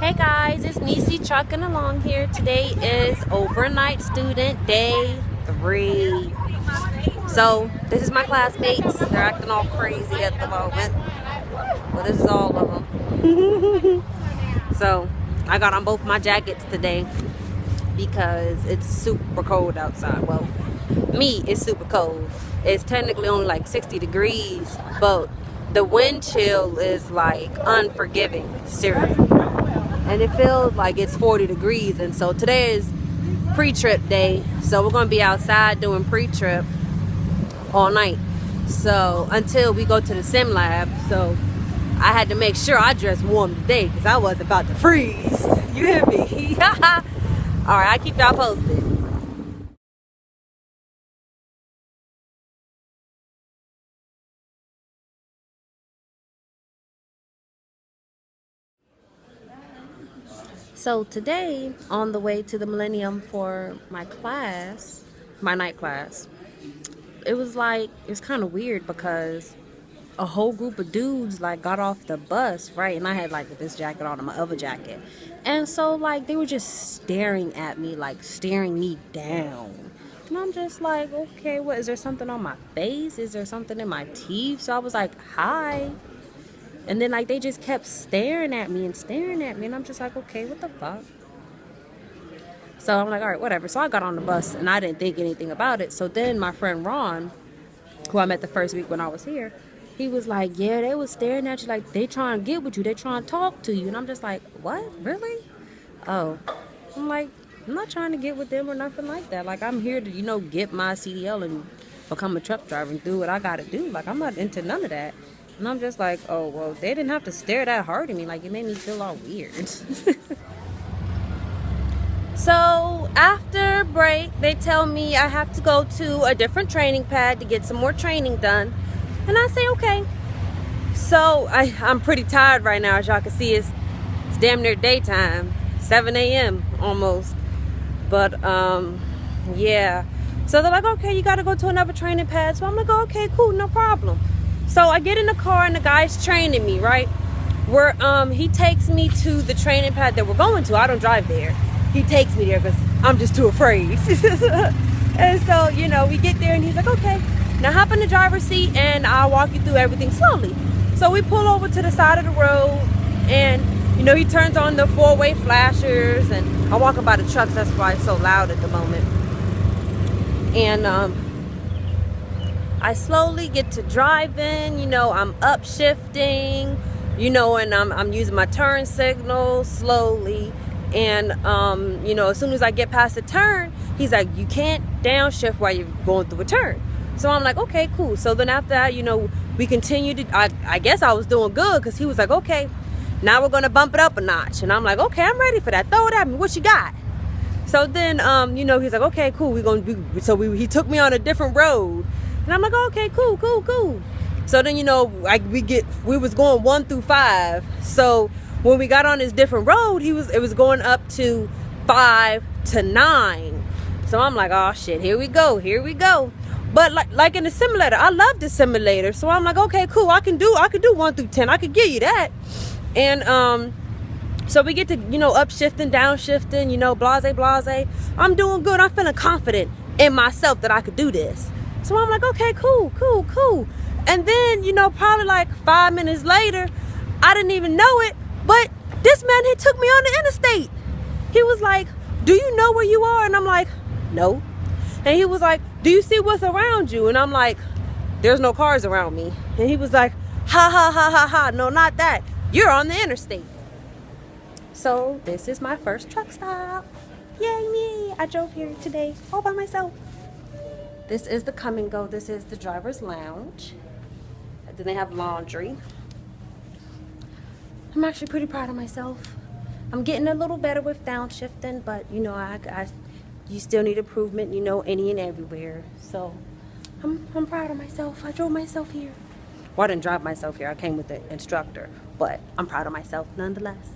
Hey guys, it's Neec trucking along here. Today is overnight student day 3. So this is my classmates. They're acting all crazy at the moment. Well, this is all of them. So I got on both my jackets today because it's super cold outside. Well, me, it's super cold. It's technically only like 60 degrees, but the wind chill is like unforgiving, seriously. And it feels like it's 40 degrees. And so today is pre-trip day, so we're gonna be outside doing pre-trip all night, so until we go to the sim lab. So I had to make sure I dressed warm today because I was about to freeze. You hear me? All right, I keep y'all posted. So today, on the way to the Millennium for my class, my night class, it's kind of weird because a whole group of dudes like got off the bus, right? And I had like this jacket on and my other jacket. And so like they were just staring at me, like staring me down. And I'm just like, okay, what, is there something on my face? Is there something in my teeth? So I was like, hi. And then like they just kept staring at me. And I'm just like, okay, what the fuck? So I'm like, all right, whatever. So I got on the bus and I didn't think anything about it. So then my friend Ron, who I met the first week when I was here, he was like, yeah, they was staring at you like they trying to get with you. They trying to talk to you. And I'm just like, what? Really? Oh. I'm like, I'm not trying to get with them or nothing like that. Like, I'm here to, get my CDL and become a truck driver and do what I got to do. Like, I'm not into none of that. And I'm just like, oh, well, they didn't have to stare that hard at me. Like, it made me feel all weird. So after break, they tell me I have to go to a different training pad to get some more training done. And I say, okay. So I'm pretty tired right now. As y'all can see, it's damn near daytime, 7 a.m. almost. But yeah. So they're like, okay, you got to go to another training pad. So I'm like, oh, okay, cool, no problem. So I get in the car and the guy's training me, right? He takes me to the training pad that we're going to. I don't drive there. He takes me there because I'm just too afraid. And so, we get there and he's like, okay, now hop in the driver's seat and I'll walk you through everything slowly. So we pull over to the side of the road and, he turns on the four-way flashers, and I walk by the trucks. That's why it's so loud at the moment. And I slowly get to driving, I'm upshifting, and I'm using my turn signal slowly. And, as soon as I get past the turn, he's like, you can't downshift while you're going through a turn. So I'm like, okay, cool. So then after that, we continued to, I guess I was doing good because he was like, okay, now we're going to bump it up a notch. And I'm like, okay, I'm ready for that. Throw it at me. What you got? So then, he's like, okay, cool. He took me on a different road. And I'm like, okay, cool. So then, we was going 1 through 5. So when we got on this different road, it was going up to 5 to 9. So I'm like, oh shit, here we go. But like in the simulator, I love the simulator. So I'm like, okay, cool, I can do 1 through 10. I could give you that. And so we get to, upshifting, downshifting, blase. I'm doing good. I'm feeling confident in myself that I could do this. So I'm like, okay, cool. And then, probably like 5 minutes later, I didn't even know it, but this man, he took me on the interstate. He was like, do you know where you are? And I'm like, no. And he was like, do you see what's around you? And I'm like, there's no cars around me. And he was like, ha, no, not that. You're on the interstate. So this is my first truck stop. Yay me. I drove here today all by myself. This is the come and go. This is the driver's lounge. And then they have laundry. I'm actually pretty proud of myself. I'm getting a little better with downshifting, but you still need improvement, any and everywhere. So I'm proud of myself. I drove myself here. Well, I didn't drive myself here. I came with the instructor, but I'm proud of myself nonetheless.